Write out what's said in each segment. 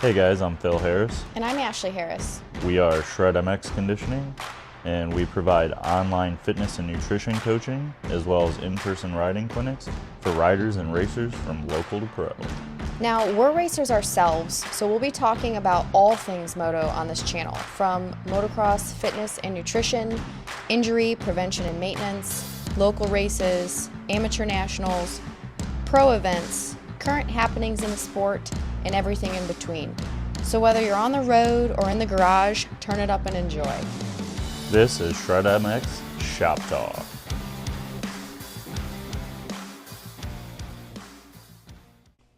Hey guys, I'm Phil Harris. And I'm Ashley Harris. We are Shred MX Conditioning, and we provide online fitness and nutrition coaching, as well as in-person riding clinics for riders and racers from local to pro. Now, we're racers ourselves, so we'll be talking about all things moto on this channel, from motocross, fitness and nutrition, injury, prevention and maintenance, local races, amateur nationals, pro events, current happenings in the sport, and everything in between. So whether you're on the road or in the garage, turn it up and enjoy. This is Shred MX Shop Talk.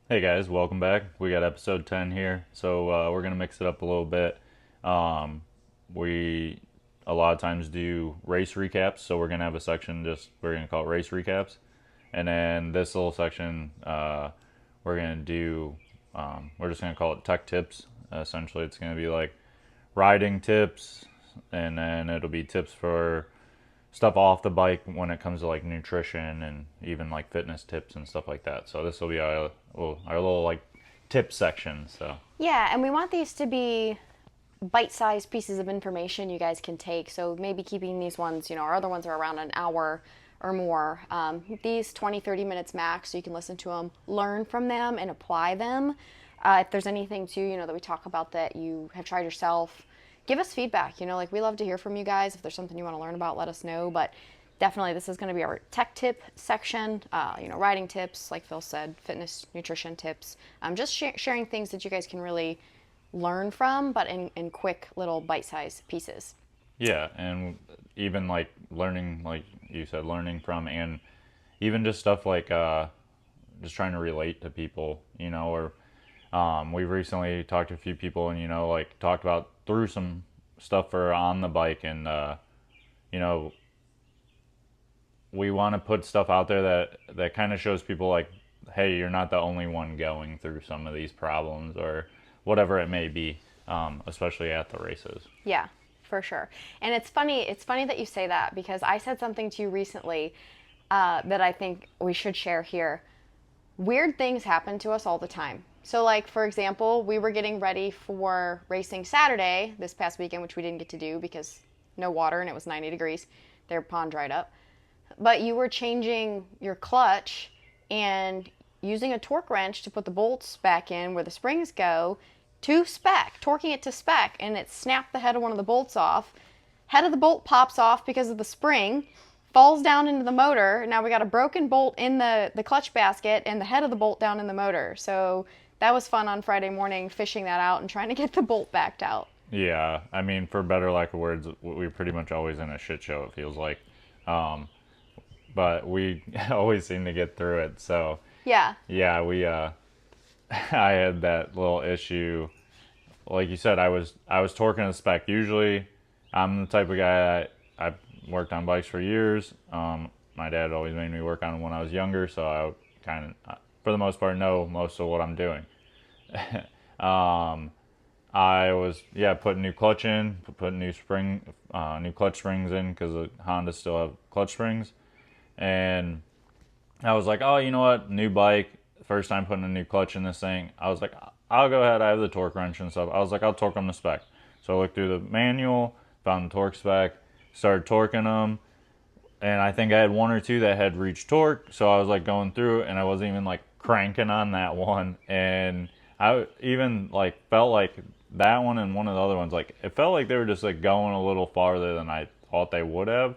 Hey guys, welcome back. We got episode 10 here, so we're going to mix it up a little bit. We a lot of times do race recaps, so we're going to have a section we're going to call it race recaps. And then this little section, we're going to do, we're just going to call it tech tips. Essentially, it's going to be like riding tips, and then it'll be tips for stuff off the bike when it comes to like nutrition and even like fitness tips and stuff like that. So this will be our little like tip section. So Yeah, and we want these to be bite-sized pieces of information you guys can take. So maybe keeping these ones, our other ones are around an hour or more. These 20, 30 minutes max, so you can listen to them, learn from them, and apply them. If there's anything too, that we talk about that you have tried yourself, give us feedback. Like we love to hear from you guys. If there's something you want to learn about, let us know. But definitely this is going to be our tech tip section, riding tips, like Phil said, fitness, nutrition tips. Just sharing things that you guys can really learn from, but in quick little bite-sized pieces. yeah, and even like learning, like you said, learning from, and even just stuff like just trying to relate to people, or we've recently talked to a few people and, like talked about through some stuff for on the bike, and, we want to put stuff out there that kind of shows people like, hey, you're not the only one going through some of these problems or whatever it may be, especially at the races. Yeah, for sure. And it's funny that you say that, because I said something to you recently that I think we should share here. Weird things happen to us all the time. So like, for example, we were getting ready for racing Saturday this past weekend, which we didn't get to do because no water and it was 90 degrees. Their pond dried up. But you were changing your clutch and using a torque wrench to put the bolts back in where the springs go to spec, torquing it to spec, and it snapped the head of one of the bolts off. Head of the bolt pops off because of the spring, falls down into the motor. Now we got a broken bolt in the clutch basket and the head of the bolt down in the motor. So that was fun on Friday morning, fishing that out and trying to get the bolt backed out. Yeah, I mean, for better lack of words, we're pretty much always in a shit show, it feels like. But we always seem to get through it. So Yeah, we I had that little issue. Like you said, I was torquing a spec. Usually, I'm the type of guy that I've worked on bikes for years. My dad always made me work on them when I was younger, so I kind of, for the most part, know most of what I'm doing. I was putting new clutch in, putting new clutch springs in because the Honda still have clutch springs, and I was like, oh, you know what, new bike, first time putting a new clutch in this thing. I was like, I'll go ahead. I have the torque wrench and stuff. I was like, I'll torque them to spec. So I looked through the manual, found the torque spec, started torquing them, and I think I had one or two that had reached torque. So I was like going through it, and I wasn't even like cranking on that one, and I even like felt like that one and one of the other ones, like it felt like they were just like going a little farther than I thought they would have,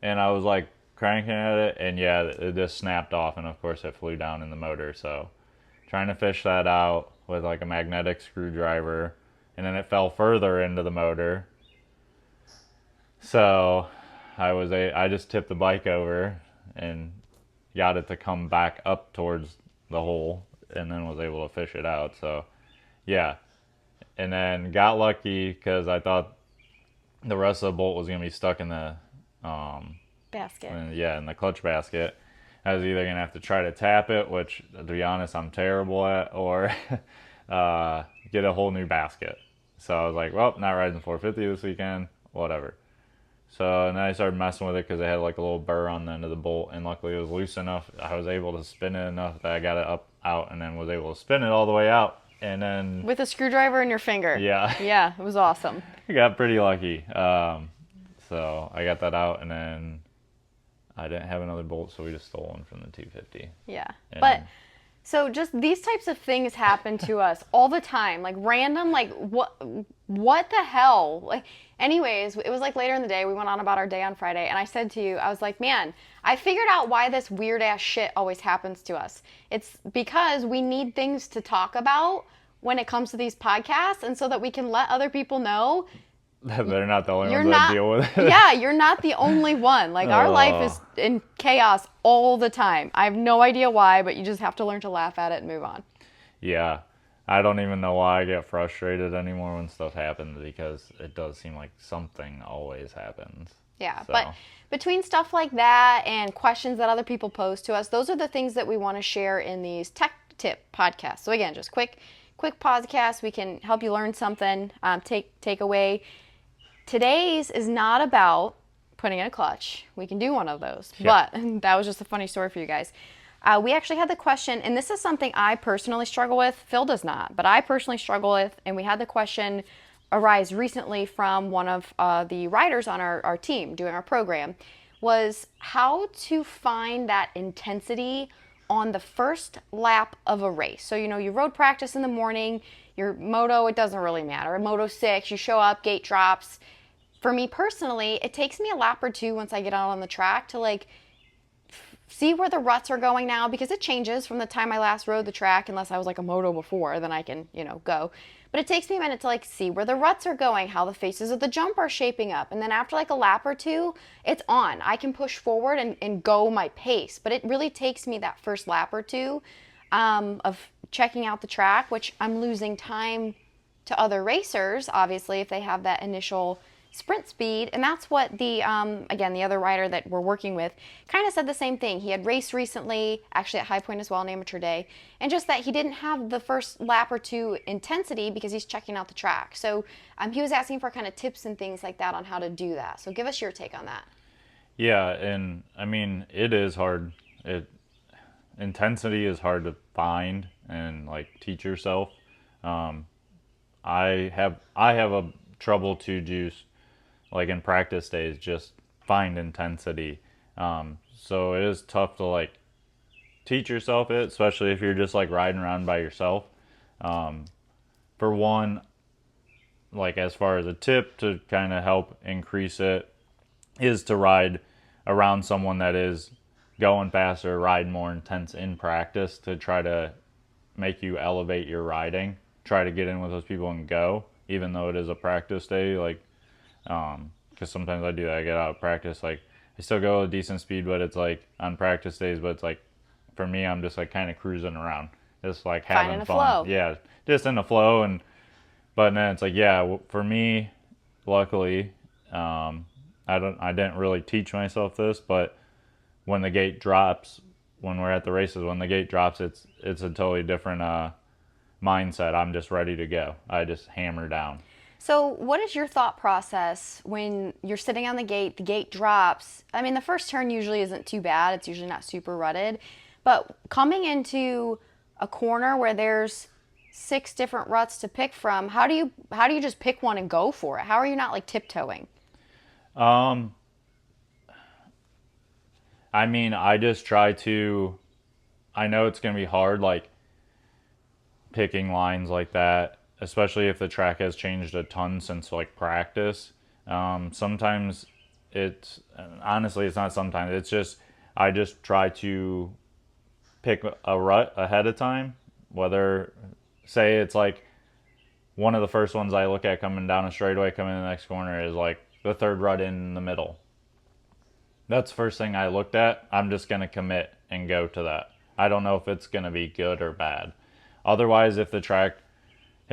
and I was like cranking at it, and yeah, it just snapped off, and of course it flew down in the motor. So trying to fish that out with like a magnetic screwdriver, and then it fell further into the motor. So I just tipped the bike over and got it to come back up towards the hole, and then was able to fish it out. So yeah, and then got lucky because I thought the rest of the bolt was gonna be stuck in the basket. in the clutch basket. I was either gonna have to try to tap it, which to be honest I'm terrible at, or get a whole new basket. So I was like, well, not riding 450 this weekend, whatever. So and then I started messing with it because it had like a little burr on the end of the bolt, and luckily it was loose enough. I was able to spin it enough that I got it up out, and then was able to spin it all the way out And then, With a screwdriver in your finger. yeah, Yeah, it was awesome. I got pretty lucky. So I got that out, and then I didn't have another bolt, so we just stole one from the 250. Yeah. But And so just these types of things happen to us all the time. Like random, like what the hell? Like anyways, it was like later in the day, we went on about our day on Friday, and I said to you, I was like, "Man, I figured out why this weird ass shit always happens to us. It's because we need things to talk about when it comes to these podcasts, and so that we can let other people know they're not the only you're ones that not deal with it. yeah, you're not the only one. Like our life Oh. is in chaos all the time. I have no idea why, but you just have to learn to laugh at it and move on. Yeah. I don't even know why I get frustrated anymore when stuff happens, because it does seem like something always happens. Yeah, So, but between stuff like that and questions that other people pose to us, those are the things that we want to share in these tech tip podcasts. So again, just quick podcasts. We can help you learn something, take away. Today's is not about putting in a clutch. We can do one of those, Yeah. but that was just a funny story for you guys. We actually had the question, and this is something I personally struggle with. Phil does not, but I personally struggle with, and we had the question arise recently from one of the riders on our team doing our program, was how to find that intensity on the first lap of a race. So, you road practice in the morning, your moto, it doesn't really matter. A Moto 6, you show up, gate drops. For me personally, it takes me a lap or two once I get out on the track to like see where the ruts are going now, because it changes from the time I last rode the track, unless I was like a moto before, then I can, go. But it takes me a minute to like see where the ruts are going, how the faces of the jump are shaping up. And then after like a lap or two, it's on. I can push forward and go my pace. But it really takes me that first lap or two of checking out the track, which I'm losing time to other racers, obviously, if they have that initial sprint speed. And that's what the other rider that we're working with kind of said the same thing. He had raced recently, actually at High Point as well, on amateur day, and just that he didn't have the first lap or two intensity because he's checking out the track. So he was asking for kind of tips and things like that on how to do that. So give us your take on that. Yeah, and I mean, it is hard. Intensity is hard to find and like teach yourself. I have a trouble to juice, like in practice days, just find intensity. So it is tough to like teach yourself it, especially if you're just like riding around by yourself. For one, like as far as a tip to kind of help increase it, is to ride around someone that is going faster, ride more intense in practice to try to make you elevate your riding. Try to get in with those people and go, even though it is a practice day. Like, because sometimes I do that. I get out of practice, like I still go a decent speed, but it's like on practice days. But it's like for me, I'm just like kind of cruising around, just like having Finding a fun. flow. Yeah, just in the flow. And but then it's like, yeah, for me, luckily, I didn't really teach myself this, but when the gate drops, when we're at the races, when the gate drops, it's a totally different mindset. I'm just ready to go. I just hammer down. So what is your thought process when you're sitting on the gate drops? I mean, the first turn usually isn't too bad. It's usually not super rutted. But coming into a corner where there's 6 different ruts to pick from, how do you just pick one and go for it? How are you not like tiptoeing? I mean, I just try to. I know it's gonna be hard, like picking lines like that, especially if the track has changed a ton since like practice. Sometimes it's honestly, it's not sometimes. It's just I just try to pick a rut ahead of time. Whether say it's like one of the first ones I look at coming down a straightaway, coming in the next corner is like the third rut in the middle. That's the first thing I looked at. I'm just going to commit and go to that. I don't know if it's going to be good or bad. Otherwise, if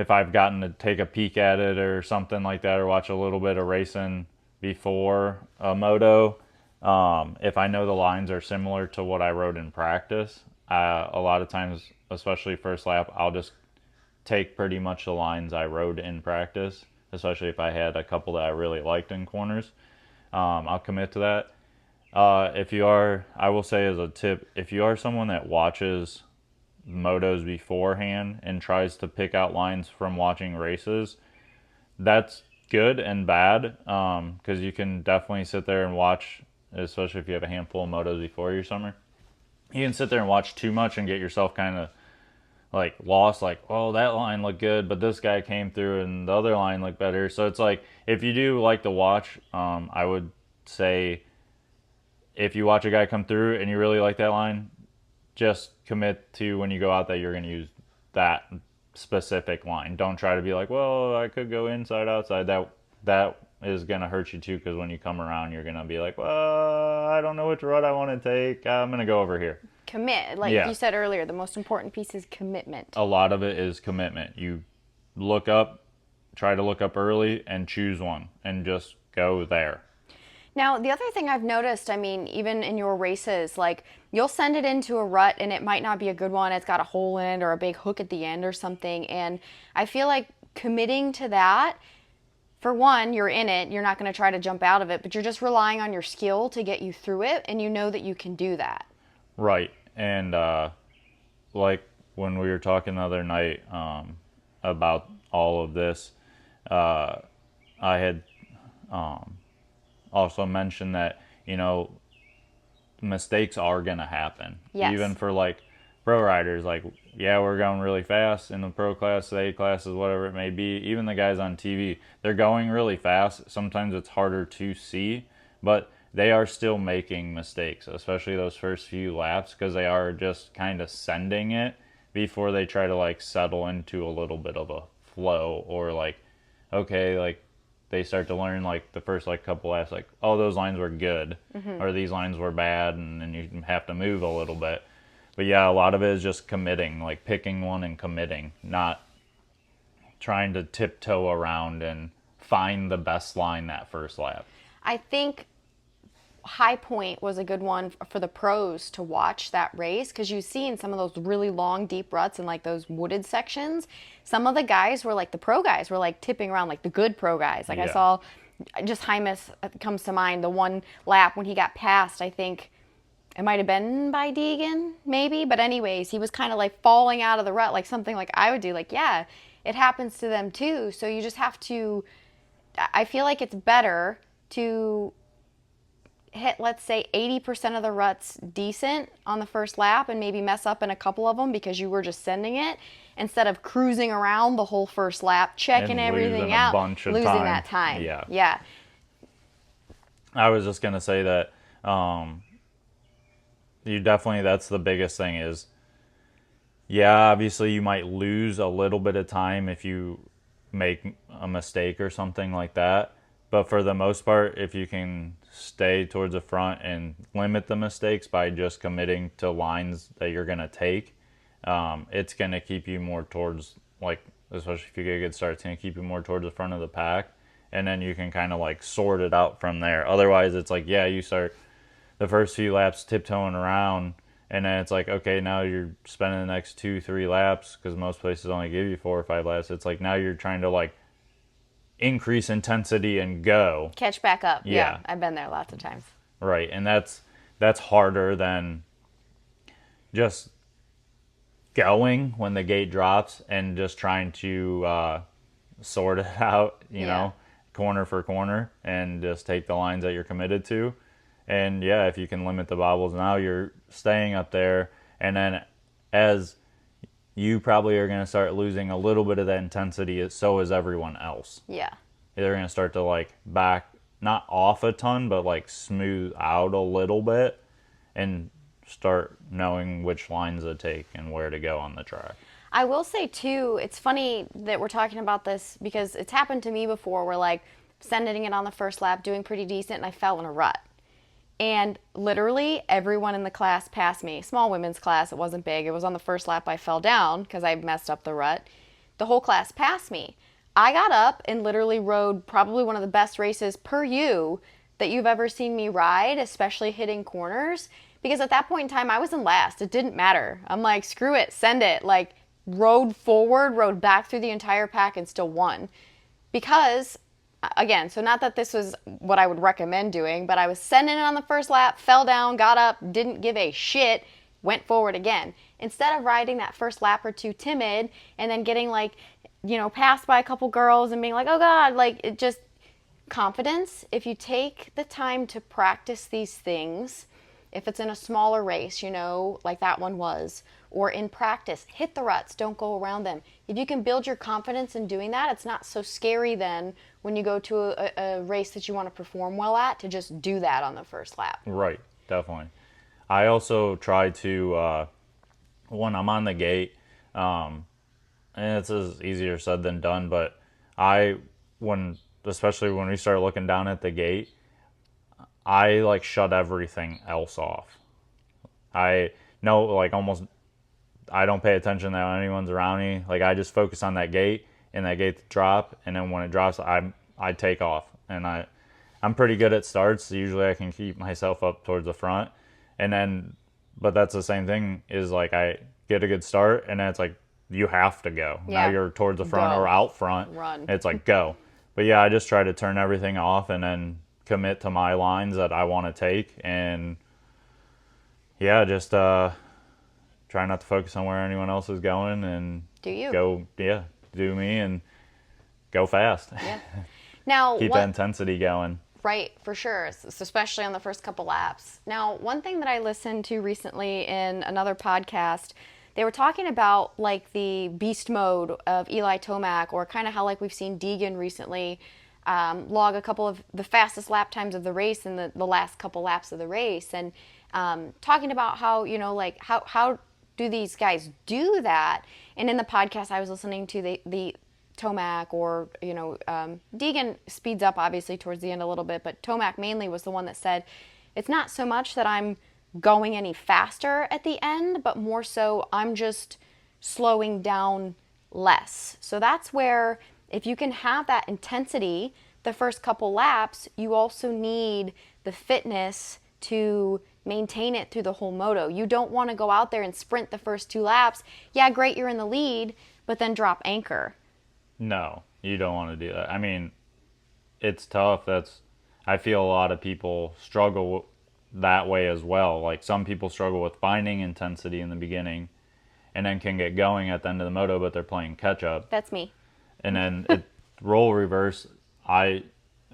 I've gotten to take a peek at it or something like that, or watch a little bit of racing before a moto, if I know the lines are similar to what I rode in practice, a lot of times, especially first lap, I'll just take pretty much the lines I rode in practice, especially if I had a couple that I really liked in corners. I'll commit to that. I will say as a tip, if you are someone that watches motos beforehand and tries to pick out lines from watching races, that's good and bad, because you can definitely sit there and watch, especially if you have a handful of motos before your summer. You can sit there and watch too much and get yourself kind of like lost, like, oh, that line looked good, but this guy came through and the other line looked better. So it's like, if you do like to watch, I would say if you watch a guy come through and you really like that line, just commit to when you go out that you're going to use that specific line. Don't try to be like, well, I could go inside, outside. That is going to hurt you too, because when you come around, you're going to be like, well, I don't know which route I want to take. I'm going to go over here. Commit. Like Yeah. you said earlier, the most important piece is commitment. A lot of it is commitment. You try to look up early and choose one and just go there. Now, the other thing I've noticed, I mean, even in your races, like you'll send it into a rut and it might not be a good one. It's got a hole in it or a big hook at the end or something. And I feel like committing to that, for one, you're in it. You're not going to try to jump out of it, but you're just relying on your skill to get you through it. And you know that you can do that. Right. And like when we were talking the other night about all of this, I had also mentioned that, mistakes are going to happen. Yes. Even for like pro riders, like, yeah, we're going really fast in the pro class, the A classes, whatever it may be. Even the guys on TV, they're going really fast. Sometimes it's harder to see, but they are still making mistakes, especially those first few laps, because they are just kind of sending it before they try to like settle into a little bit of a flow, or like, okay, like they start to learn like the first like couple laps, like, oh, those lines were good, or these lines were bad, and then you have to move a little bit. But yeah, a lot of it is just committing, like picking one and committing, not trying to tiptoe around and find the best line that first lap. I think High Point was a good one for the pros to watch that race, because you see in some of those really long, deep ruts and like those wooded sections, some of the guys were like, the pro guys were like tipping around, like the good pro guys. Like I saw, just Hymas comes to mind, the one lap when he got passed, I think it might have been by Deegan, maybe. But anyways, he was kind of like falling out of the rut, like something like I would do. Like, yeah, it happens to them too. So you just have to, I feel like it's better to hit, let's say, 80% of the ruts decent on the first lap and maybe mess up in a couple of them because you were just sending it, instead of cruising around the whole first lap, checking And everything out, losing that time. Yeah. I was just going to say that you definitely, that's the biggest thing is, yeah, obviously you might lose a little bit of time if you make a mistake or something like that. But for the most part, if you can stay towards the front and limit the mistakes by just committing to lines that you're going to take, it's going to keep you more towards, like, especially if you get a good start, it's going to keep you more towards the front of the pack. And then you can kind of like sort it out from there. Otherwise, it's like, yeah, you start the first few laps tiptoeing around, and then it's like, okay, now you're spending the next 2-3 laps, because most places only give you 4 or 5 laps. It's like now you're trying to like increase intensity and go Catch back up. Yeah. I've been there lots of times. right, and that's harder than just going when the gate drops and just trying to sort it out, you know, corner for corner, and just take the lines that you're committed to. And yeah, if you can limit the bobbles, now you're staying up there. And then as you probably are going to start losing a little bit of that intensity, so is everyone else. Yeah. They're going to start to like back, not off a ton, but like smooth out a little bit and start knowing which lines to take and where to go on the track. I will say too, it's funny that we're talking about this because it's happened to me before, where like sending it on the first lap, doing pretty decent, and I fell in a rut. And literally everyone in the class passed me. Small women's class, it wasn't big. It was on the first lap I fell down because I messed up the rut. The whole class passed me. I got up and literally rode probably one of the best races per you that you've ever seen me ride, especially hitting corners. Because at that point in time, I was in last. It didn't matter. I'm like, screw it, send it. Like, rode forward, rode back through the entire pack, and still won. Because, again, so not that this was what I would recommend doing, but I was sending it on the first lap, fell down, got up, didn't give a shit, went forward again. Instead of riding that first lap or two timid and then getting like, passed by a couple girls and being like, oh God, like it just, confidence, if you take the time to practice these things, if it's in a smaller race, like that one was, or in practice, hit the ruts, don't go around them. If you can build your confidence in doing that, it's not so scary then when you go to a race that you want to perform well at to just do that on the first lap. Right, definitely. I also try to, when I'm on the gate, and it's easier said than done, but especially when we start looking down at the gate, I like shut everything else off. I know, like, almost, I don't pay attention that anyone's around me. Like, I just focus on that gate and that gate drop, and then when it drops, I take off. And I'm pretty good at starts. Usually I can keep myself up towards the front. And then, but that's the same thing, is like I get a good start, and then it's like, you have to go. Yeah. Now you're towards the front Go. or out front. Run. It's like, go. But yeah, I just try to turn everything off and then commit to my lines that I want to take. And yeah, just try not to focus on where anyone else is going, and Do you? do me and go fast. Yeah. Now, Keep that intensity going. Right, for sure, especially on the first couple laps. Now, one thing that I listened to recently in another podcast, they were talking about like the beast mode of Eli Tomac, or kind of how like we've seen Deegan recently log a couple of the fastest lap times of the race in the last couple laps of the race, and talking about how, like how do these guys do that? And in the podcast I was listening to, the Tomac, or Deegan speeds up obviously towards the end a little bit, but Tomac mainly was the one that said it's not so much that I'm going any faster at the end, but more so I'm just slowing down less. So that's where, if you can have that intensity the first couple laps, you also need the fitness to maintain it through the whole moto. You don't want to go out there and sprint the first two laps. Yeah, great, you're in the lead, but then drop anchor. No, you don't want to do that. I mean, it's tough. I feel a lot of people struggle that way as well. Like, some people struggle with finding intensity in the beginning and then can get going at the end of the moto, but they're playing catch up. That's me. And then role reverse. I've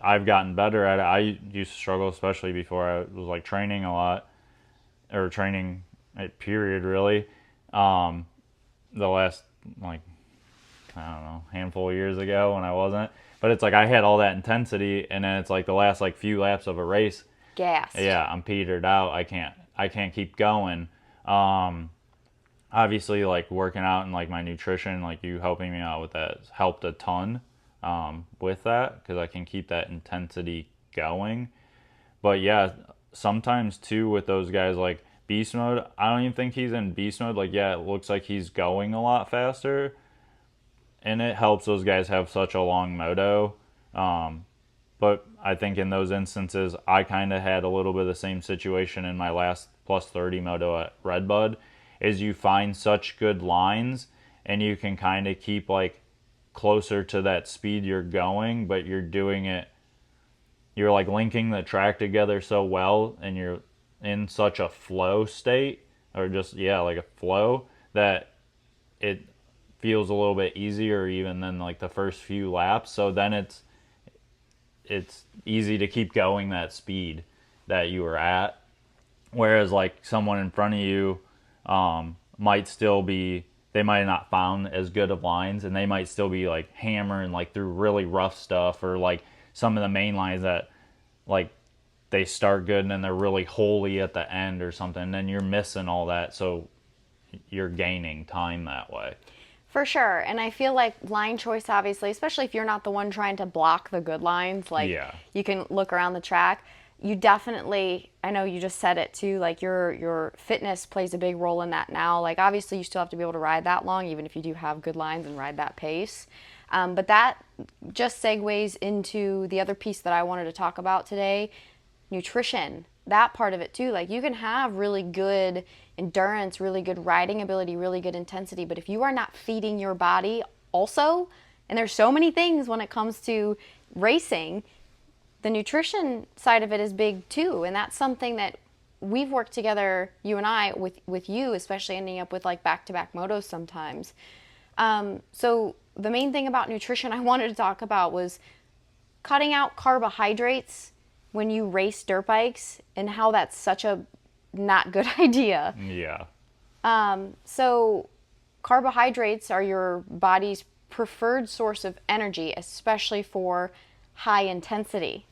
gotten better at it. I used to struggle, especially before I was like training a lot, or training period really. The last, like, I don't know, handful of years ago when I wasn't. But it's like I had all that intensity, and then it's like the last like few laps of a race, Gas. yeah, I'm petered out. I can't keep going. Obviously, like, working out and like my nutrition, like you helping me out with that, helped a ton with that, because I can keep that intensity going. But yeah, sometimes too with those guys like beast mode, I don't even think he's in beast mode. Like, yeah, it looks like he's going a lot faster, and it helps those guys have such a long moto. But I think in those instances, I kind of had a little bit of the same situation in my last plus 30 moto at Redbud, is you find such good lines, and you can kind of keep like closer to that speed you're going, but you're like linking the track together so well, and you're in such a flow state, or just, yeah, like a flow, that it feels a little bit easier even than like the first few laps. So then it's easy to keep going that speed that you were at. Whereas like someone in front of you they might not found as good of lines, and they might still be like hammering like through really rough stuff, or like some of the main lines that like they start good and then they're really holy at the end or something, and then you're missing all that, so you're gaining time that way. For sure. And I feel like line choice, obviously, especially if you're not the one trying to block the good lines, like, Yeah. You can look around the track. You definitely, I know you just said it too, like your fitness plays a big role in that now. Like, obviously you still have to be able to ride that long, even if you do have good lines and ride that pace. But that just segues into the other piece that I wanted to talk about today, nutrition. That part of it too. Like, you can have really good endurance, really good riding ability, really good intensity, but if you are not feeding your body also, and there's so many things when it comes to racing, the nutrition side of it is big too. And that's something that we've worked together, you and I, with you, especially ending up with like back-to-back motos sometimes. So the main thing about nutrition I wanted to talk about was cutting out carbohydrates when you race dirt bikes and how that's such a not good idea. Yeah. So carbohydrates are your body's preferred source of energy, especially for high intensity.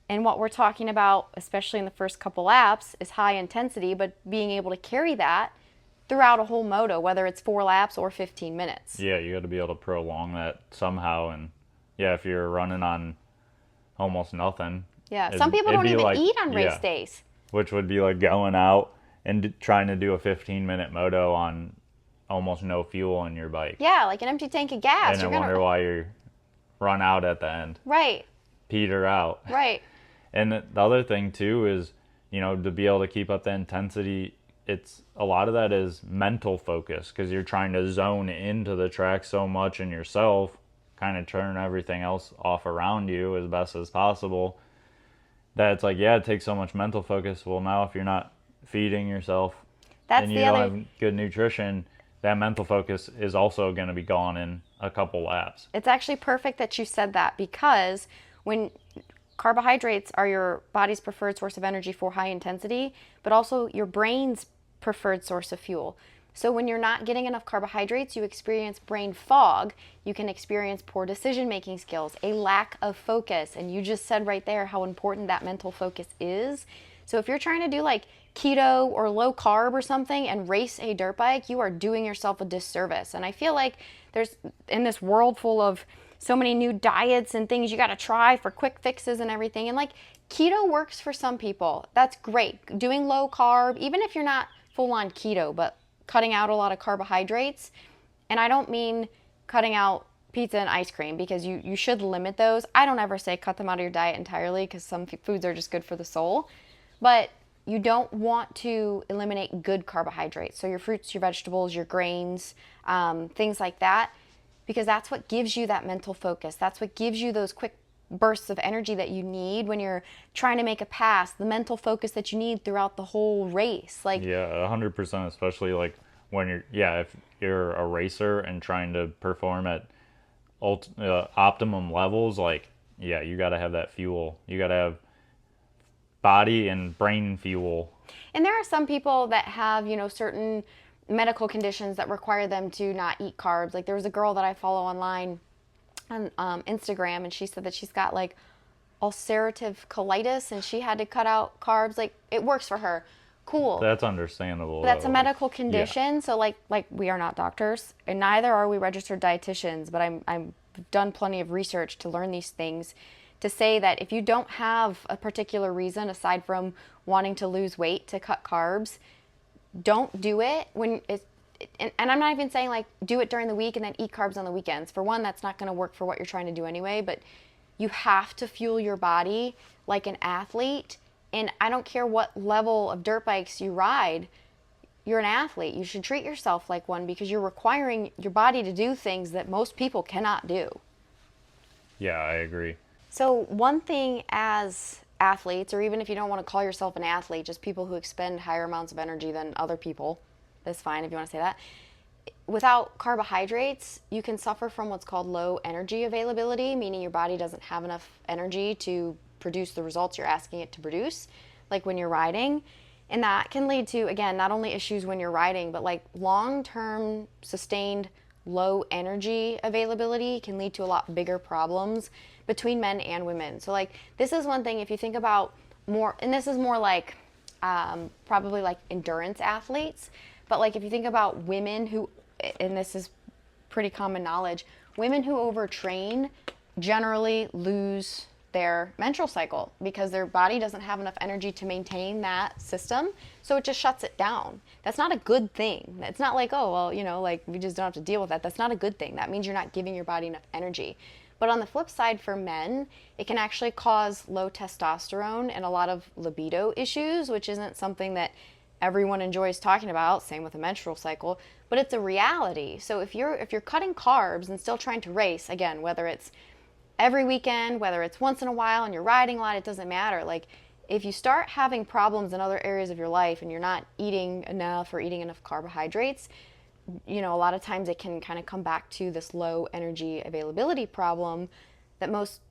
And what we're talking about, especially in the first couple laps, is high intensity, but being able to carry that throughout a whole moto, whether it's 4 laps or 15 minutes. Yeah, you got to be able to prolong that somehow. And yeah, if you're running on almost nothing. Yeah, some people don't even like, eat on race yeah, days. which would be like going out and trying to do a 15-minute moto on almost no fuel in your bike. Yeah, like an empty tank of gas. And then wonder why you run out at the end. Right. Peter out. Right. And the other thing too is, to be able to keep up the intensity, it's a lot of that is mental focus because you're trying to zone into the track so much in yourself, kind of turn everything else off around you as best as possible. That it's like, yeah, it takes so much mental focus. Well, now if you're not feeding yourself and you don't have good nutrition, that mental focus is also going to be gone in a couple laps. It's actually perfect that you said that, because when carbohydrates are your body's preferred source of energy for high intensity, but also your brain's preferred source of fuel. So when you're not getting enough carbohydrates, you experience brain fog. You can experience poor decision-making skills, a lack of focus. And you just said right there how important that mental focus is. So if you're trying to do like keto or low carb or something and race a dirt bike, you are doing yourself a disservice. And I feel like there's, in this world full of so many new diets and things you got to try for quick fixes and everything, and like keto works for some people. That's great. Doing low carb, even if you're not full on keto, but cutting out a lot of carbohydrates. And I don't mean cutting out pizza and ice cream, because you should limit those. I don't ever say cut them out of your diet entirely, because some foods are just good for the soul. But you don't want to eliminate good carbohydrates. So your fruits, your vegetables, your grains, things like that, because that's what gives you that mental focus. That's what gives you those quick bursts of energy that you need when you're trying to make a pass, the mental focus that you need throughout the whole race. Like, yeah, 100%, especially like when if you're a racer and trying to perform at optimum levels, like, yeah, you got to have that fuel. You got to have body and brain fuel. And there are some people that have, certain medical conditions that require them to not eat carbs. Like, there was a girl that I follow online on Instagram, and she said that she's got like ulcerative colitis and she had to cut out carbs. Like, it works for her. Cool. That's understandable. But that's a medical condition. Yeah. So like we are not doctors, and neither are we registered dietitians, but I've done plenty of research to learn these things, to say that if you don't have a particular reason aside from wanting to lose weight to cut carbs, don't do it when it's, and I'm not even saying like do it during the week and then eat carbs on the weekends. For one, that's not going to work for what you're trying to do anyway, but you have to fuel your body like an athlete. And I don't care what level of dirt bikes you ride, you're an athlete. You should treat yourself like one, because you're requiring your body to do things that most people cannot do. Yeah, I agree. So one thing as athletes, or even if you don't want to call yourself an athlete, just people who expend higher amounts of energy than other people, that's fine if you want to say that. Without carbohydrates, you can suffer from what's called low energy availability, meaning your body doesn't have enough energy to produce the results you're asking it to produce, like when you're riding. And that can lead to, again, not only issues when you're riding, but like long-term sustained low energy availability can lead to a lot bigger problems between men and women. So like, this is one thing, if you think about more, and this is more like probably like endurance athletes, but like if you think about women who, and this is pretty common knowledge, women who overtrain generally lose their menstrual cycle because their body doesn't have enough energy to maintain that system, so it just shuts it down. That's not a good thing. It's not like, oh, well, like we just don't have to deal with that. That's not a good thing. That means you're not giving your body enough energy. But on the flip side, for men, it can actually cause low testosterone and a lot of libido issues, which isn't something that everyone enjoys talking about. Same with a menstrual cycle, but it's a reality. So if you're cutting carbs and still trying to race, again, whether it's every weekend, whether it's once in a while and you're riding a lot, it doesn't matter. Like, if you start having problems in other areas of your life and you're not eating enough or eating enough carbohydrates, a lot of times it can kind of come back to this low energy availability problem that most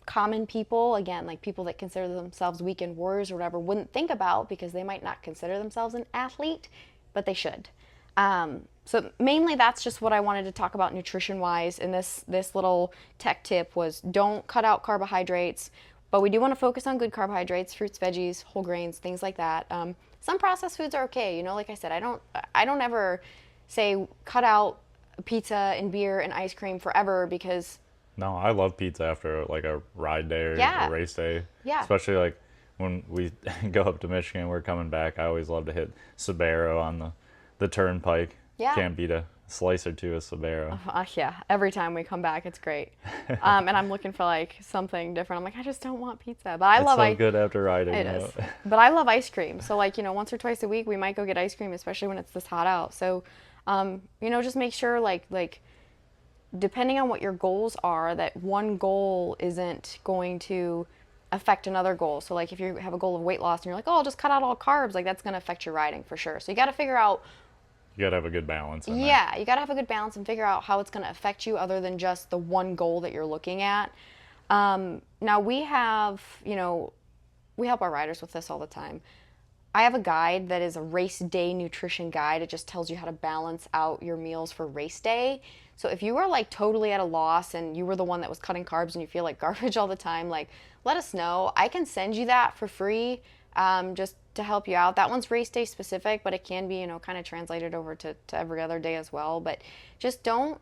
common people, again, like people that consider themselves weekend warriors or whatever, wouldn't think about because they might not consider themselves an athlete, but they should. So mainly that's just what I wanted to talk about nutrition wise. And this little tech tip was don't cut out carbohydrates, but we do want to focus on good carbohydrates, fruits, veggies, whole grains, things like that. Some processed foods are okay. Like I said, I don't ever say cut out pizza and beer and ice cream forever because No, I love pizza after like a ride day or yeah, a race day. yeah, Especially like when we go up to Michigan, we're coming back. I always love to hit Sbarro on the turnpike. yeah. Can't beat a slice or two of Sbarro. Yeah, every time we come back, it's great. And I'm looking for like something different. I'm like, I just don't want pizza, but I It's love so good after riding. It is, but I love ice cream. So like once or twice a week, we might go get ice cream, especially when it's this hot out. So, just make sure like depending on what your goals are, that one goal isn't going to affect another goal. So like if you have a goal of weight loss and you're like, oh, I'll just cut out all carbs, like that's going to affect your riding for sure. So you got to figure out. You got to have a good balance. In Yeah, there. you got to have a good balance and figure out how it's going to affect you other than just the one goal that you're looking at. Now we have, we help our riders with this all the time. I have a guide that is a race day nutrition guide. It just tells you how to balance out your meals for race day. So if you are like totally at a loss and you were the one that was cutting carbs and you feel like garbage all the time, like let us know. I can send you that for free, just to help you out. That one's race day specific, but it can be, kind of translated over to every other day as well. But just don't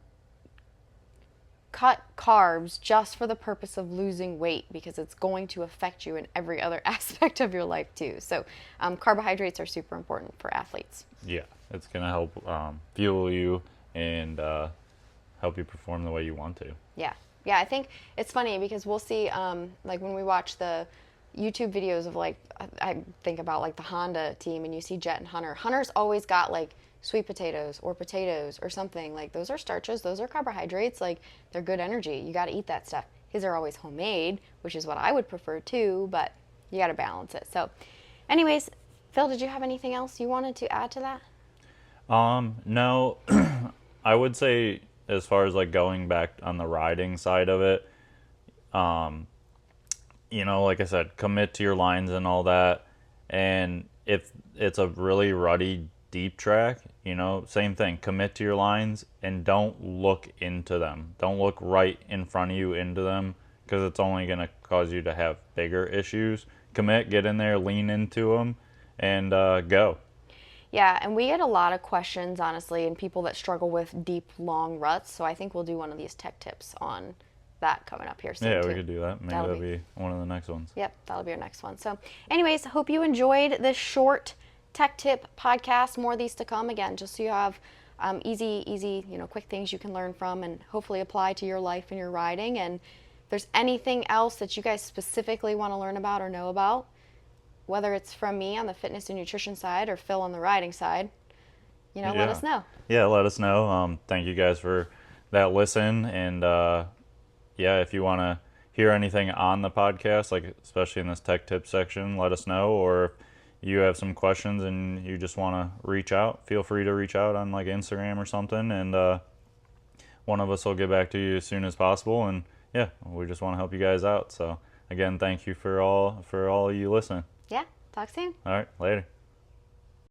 cut carbs just for the purpose of losing weight because it's going to affect you in every other aspect of your life too. So carbohydrates are super important for athletes. Yeah, it's going to help fuel you and help you perform the way you want to. Yeah. Yeah, I think it's funny because we'll see, like when we watch the YouTube videos of like, I think about like the Honda team and you see Jet and Hunter. Hunter's always got like sweet potatoes or something. Like those are starches, those are carbohydrates, like they're good energy. You got to eat that stuff. His are always homemade, which is what I would prefer too, but you got to balance it. So anyways, Phil, did you have anything else you wanted to add to that? No, I would say as far as like going back on the riding side of it, like I said, commit to your lines and all that. And if it's a really ruddy, deep track, same thing, commit to your lines and don't look into them. Don't look right in front of you into them because it's only going to cause you to have bigger issues. Commit, get in there, lean into them, and go. Yeah, and we get a lot of questions, honestly, and people that struggle with deep, long ruts. So I think we'll do one of these tech tips on that coming up here soon. Yeah, too. we could do that. Maybe that'll be one of the next ones. Yep, that'll be our next one. So anyways, hope you enjoyed this short tech tip podcast. More of these to come, again, just so you have easy, quick things you can learn from and hopefully apply to your life and your riding. And if there's anything else that you guys specifically want to learn about or know about, whether it's from me on the fitness and nutrition side or Phil on the riding side, let us know. Yeah, let us know. Thank you guys for that listen. And if you want to hear anything on the podcast, like especially in this tech tip section, let us know. Or if you have some questions and you just want to reach out, feel free to reach out on like Instagram or something. And one of us will get back to you as soon as possible. And yeah, we just want to help you guys out. So again, thank you for all you listening. Yeah, talk soon. All right, later.